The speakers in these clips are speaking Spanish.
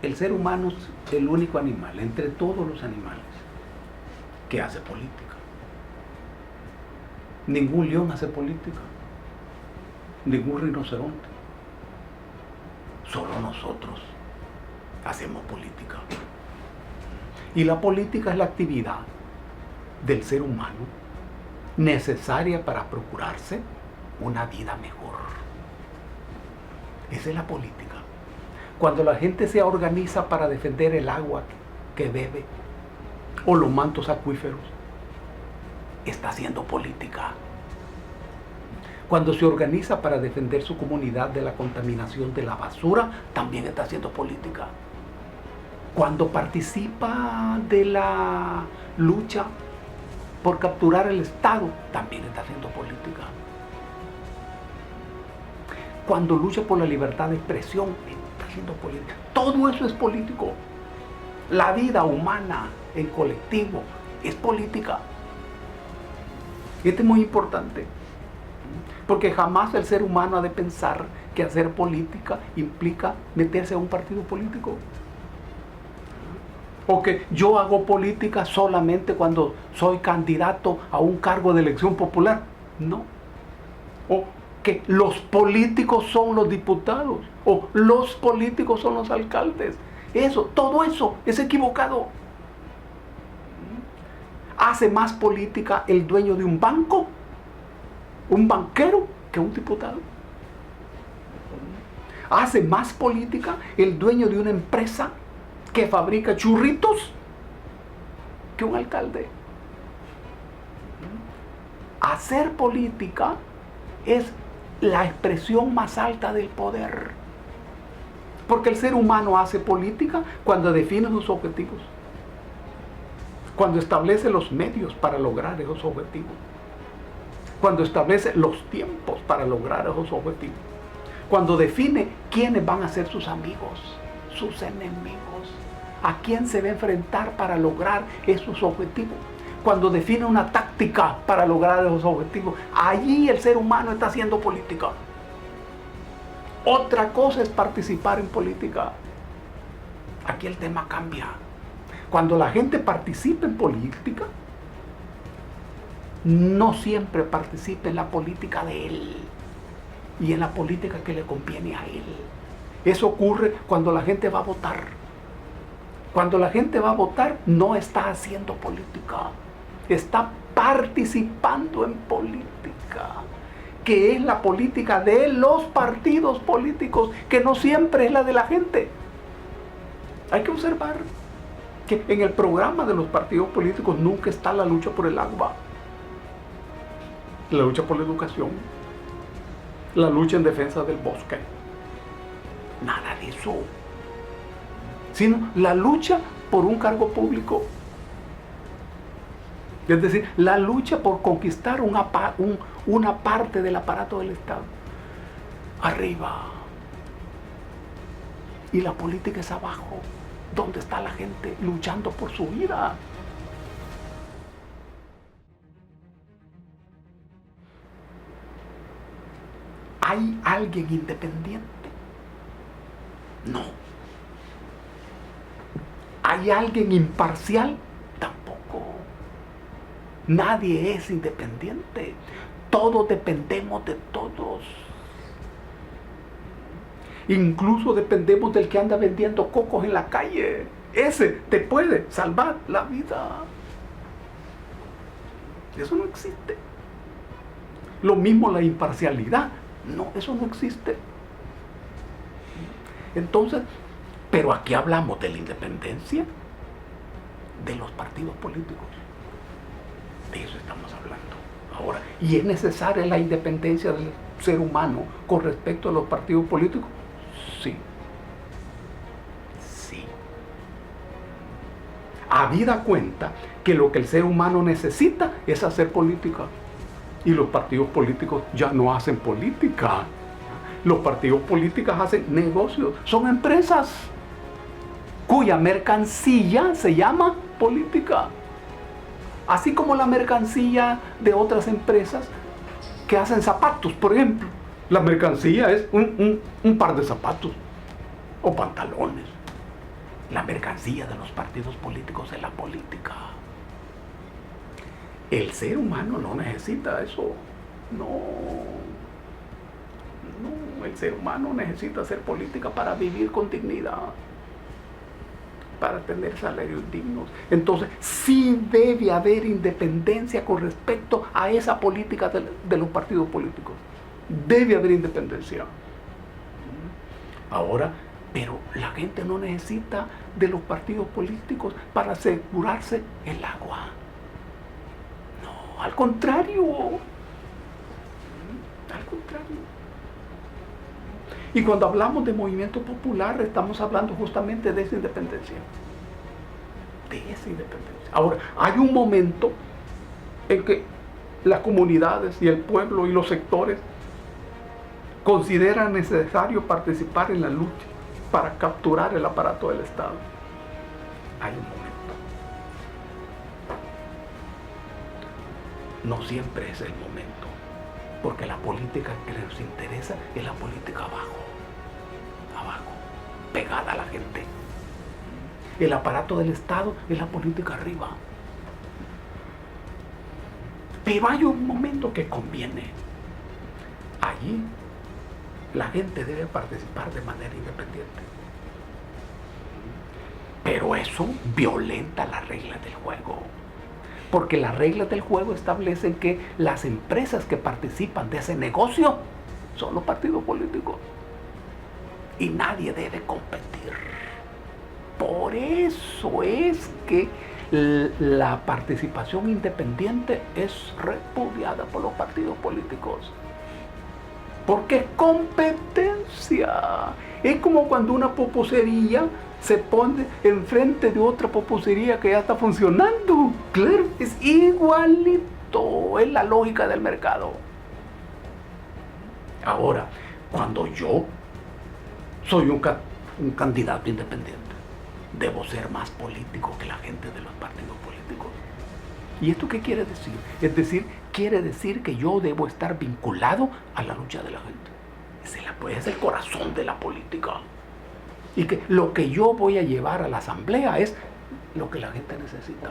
el ser humano es el único animal, entre todos los animales, que hace política. Ningún león hace política, ningún rinoceronte. Solo nosotros hacemos política. Y la política es la actividad del ser humano necesaria para procurarse una vida mejor. Esa es la política. Cuando la gente se organiza para defender el agua que bebe o los mantos acuíferos, está haciendo política. Cuando se organiza para defender su comunidad de la contaminación de la basura, también está haciendo política. Cuando participa de la lucha por capturar el Estado, también está haciendo política. Cuando lucha por la libertad de expresión, está haciendo política. Todo eso es político. La vida humana en colectivo es política. Y esto es muy importante, porque jamás el ser humano ha de pensar que hacer política implica meterse a un partido político. O que yo hago política solamente cuando soy candidato a un cargo de elección popular. No. O que los políticos son los diputados. O los políticos son los alcaldes. Todo eso es equivocado. Hace más política el dueño de un banco, un banquero, que un diputado. Hace más política el dueño de una empresa que fabrica churritos que un alcalde. Hacer política es la expresión más alta del poder. Porque el ser humano hace política cuando define sus objetivos, cuando establece los medios para lograr esos objetivos, cuando establece los tiempos para lograr esos objetivos, cuando define quiénes van a ser sus amigos, sus enemigos, a quién se va a enfrentar para lograr esos objetivos, cuando define una táctica para lograr esos objetivos. Allí el ser humano está haciendo política. Otra cosa es participar en política. Aquí el tema cambia. Cuando la gente participa en política, no siempre participa en la política de él y en la política que le conviene a él. Eso ocurre cuando la gente va a votar. Cuando la gente va a votar, no está haciendo política, está participando en política, que es la política de los partidos políticos, que no siempre es la de la gente. Hay que observar que en el programa de los partidos políticos nunca está la lucha por el agua, la lucha por la educación, la lucha en defensa del bosque. Nada de eso. Sino la lucha por un cargo público. Es decir, la lucha por conquistar una parte del aparato del Estado. Arriba. Y la política es abajo, donde está la gente luchando por su vida. ¿Hay alguien independiente? No. ¿Hay alguien imparcial? Tampoco. Nadie es independiente. Todos dependemos de todos. Incluso dependemos del que anda vendiendo cocos en la calle. Ese te puede salvar la vida. Eso no existe. Lo mismo la imparcialidad. No, eso no existe. Entonces, pero aquí hablamos de la independencia de los partidos políticos. De eso estamos hablando ahora. ¿Y es necesaria la independencia del ser humano con respecto a los partidos políticos? Sí. Sí. Habida cuenta que lo que el ser humano necesita es hacer política. Y los partidos políticos ya no hacen política. Los partidos políticos hacen negocios. Son empresas cuya mercancía se llama política. Así como la mercancía de otras empresas que hacen zapatos, por ejemplo. La mercancía es un par de zapatos o pantalones. La mercancía de los partidos políticos es la política. El ser humano no necesita eso. No, el ser humano necesita hacer política para vivir con dignidad, para tener salarios dignos. Entonces, sí debe haber independencia con respecto a esa política de los partidos políticos. Debe haber independencia. Ahora, pero la gente no necesita de los partidos políticos para asegurarse el agua. No, al contrario. Al contrario. Y cuando hablamos de movimiento popular, estamos hablando justamente de esa independencia. De esa independencia. Ahora, hay un momento en que las comunidades y el pueblo y los sectores consideran necesario participar en la lucha para capturar el aparato del Estado. Hay un momento. No siempre es el momento, porque la política que les interesa es la política abajo, pegada a la gente. El aparato del Estado es la política arriba. Pero hay un momento que conviene. Allí la gente debe participar de manera independiente. Pero eso violenta las reglas del juego. Porque las reglas del juego establecen que las empresas que participan de ese negocio son los partidos políticos. Y nadie debe competir. Por eso es que la participación independiente es repudiada por los partidos políticos. Porque es competencia. Es como cuando una pupusería se pone enfrente de otra pupusería que ya está funcionando. Claro, es igualito. Es la lógica del mercado. Ahora, cuando yo soy un candidato independiente, debo ser más político que la gente de los partidos políticos. ¿Y esto qué quiere decir? Es decir, quiere decir que yo debo estar vinculado a la lucha de la gente. Ese es el corazón de la política. Y que lo que yo voy a llevar a la asamblea es lo que la gente necesita.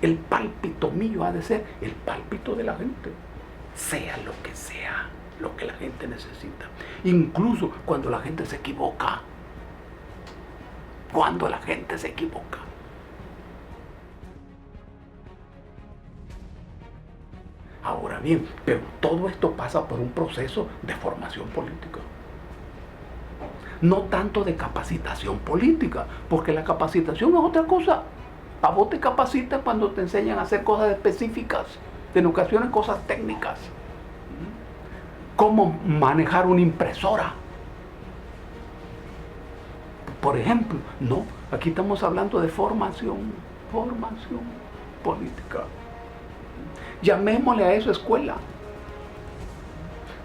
El pálpito mío ha de ser el pálpito de la gente. Sea lo que sea, lo que la gente necesita. Incluso cuando la gente se equivoca. Cuando la gente se equivoca. Ahora bien, pero todo esto pasa por un proceso de formación política. No tanto de capacitación política, porque la capacitación es otra cosa. A vos te capacitan cuando te enseñan a hacer cosas específicas, en ocasiones cosas técnicas. Cómo manejar una impresora. Por ejemplo, no, aquí estamos hablando de formación política. Llamémosle a eso escuela.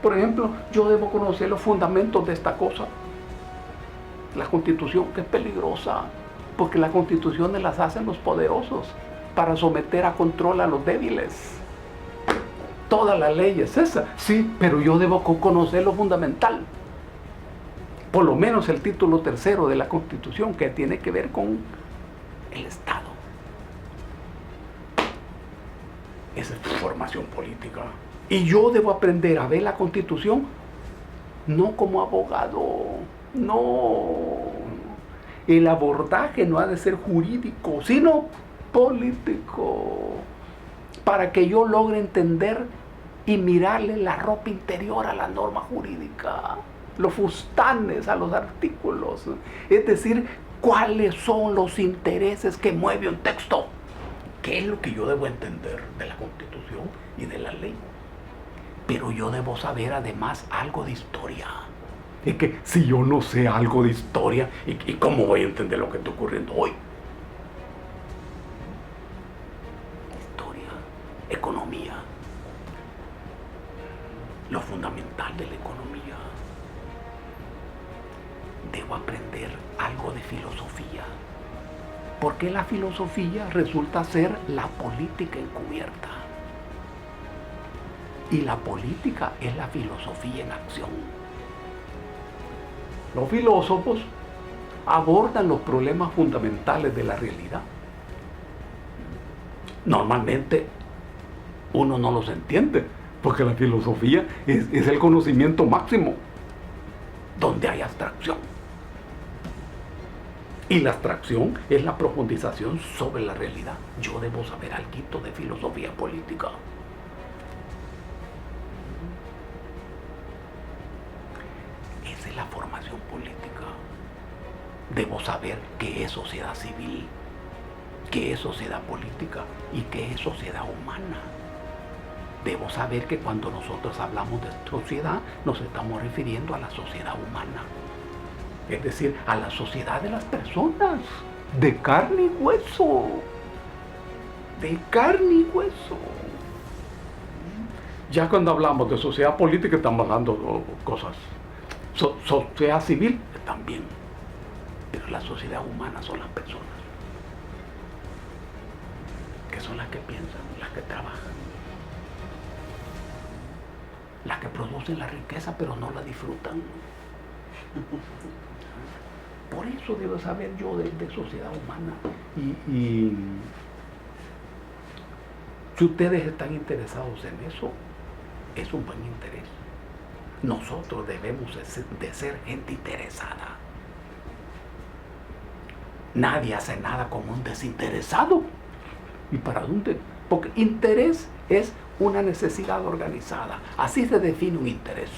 Por ejemplo, yo debo conocer los fundamentos de esta cosa. La Constitución, que es peligrosa, porque las constituciones las hacen los poderosos para someter a control a los débiles. Toda la ley es esa, sí, pero yo debo conocer lo fundamental. Por lo menos el título 3 de la Constitución, que tiene que ver con el Estado. Esa es tu formación política. Y yo debo aprender a ver la Constitución no como abogado, no. El abordaje no ha de ser jurídico, sino político, para que yo logre entender y mirarle la ropa interior a la norma jurídica, los fustanes a los artículos, es decir, cuáles son los intereses que mueve un texto. ¿Qué es lo que yo debo entender de la Constitución y de la ley? Pero yo debo saber además algo de historia. Es que si yo no sé algo de historia, ¿y cómo voy a entender lo que está ocurriendo hoy? Historia, economía, lo fundamental de la economía. Debo aprender algo de filosofía. Porque la filosofía resulta ser la política encubierta. Y la política es la filosofía en acción. Los filósofos abordan los problemas fundamentales de la realidad. Normalmente uno no los entiende, porque la filosofía es el conocimiento máximo, donde hay abstracción. Y la abstracción es la profundización sobre la realidad. Yo debo saber algo de filosofía política. Esa es la formación política. Debo saber qué es sociedad civil, qué es sociedad política y qué es sociedad humana. Debo saber que cuando nosotros hablamos de sociedad, nos estamos refiriendo a la sociedad humana. Es decir, a la sociedad de las personas, de carne y hueso. De carne y hueso. Ya cuando hablamos de sociedad política estamos hablando de cosas. Sociedad civil también. Pero la sociedad humana son las personas. Que son las que piensan, las que trabajan. Las que producen la riqueza pero no la disfrutan. Por eso debo saber yo de sociedad humana. Y si ustedes están interesados en eso, es un buen interés. Nosotros debemos de ser gente interesada. Nadie hace nada como un desinteresado. ¿Y para dónde? Porque interés es una necesidad organizada. Así se define un interés.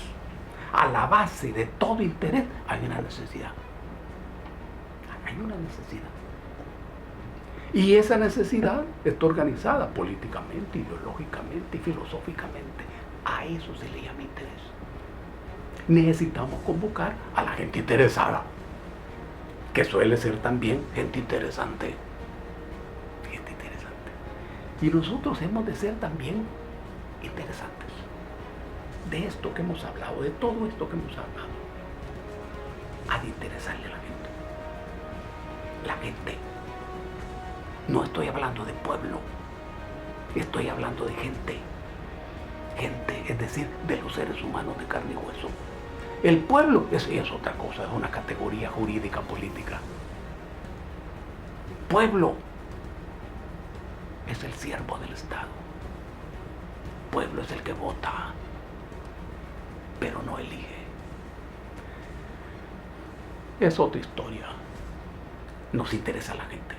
A la base de todo interés hay una necesidad. Hay una necesidad. Y esa necesidad está organizada políticamente, ideológicamente y filosóficamente. A eso se le llama interés. Necesitamos convocar a la gente interesada, que suele ser también gente interesante. Gente interesante. Y nosotros hemos de ser también interesantes. De esto que hemos hablado, de todo esto que hemos hablado, ha de interesarle a la gente. La gente. No estoy hablando de pueblo, estoy hablando de gente. Gente, es decir, de los seres humanos de carne y hueso. El pueblo es otra cosa, es una categoría jurídica política. Pueblo es el siervo del Estado. Pueblo es el que vota, pero no elige. Es otra historia. Nos interesa la gente.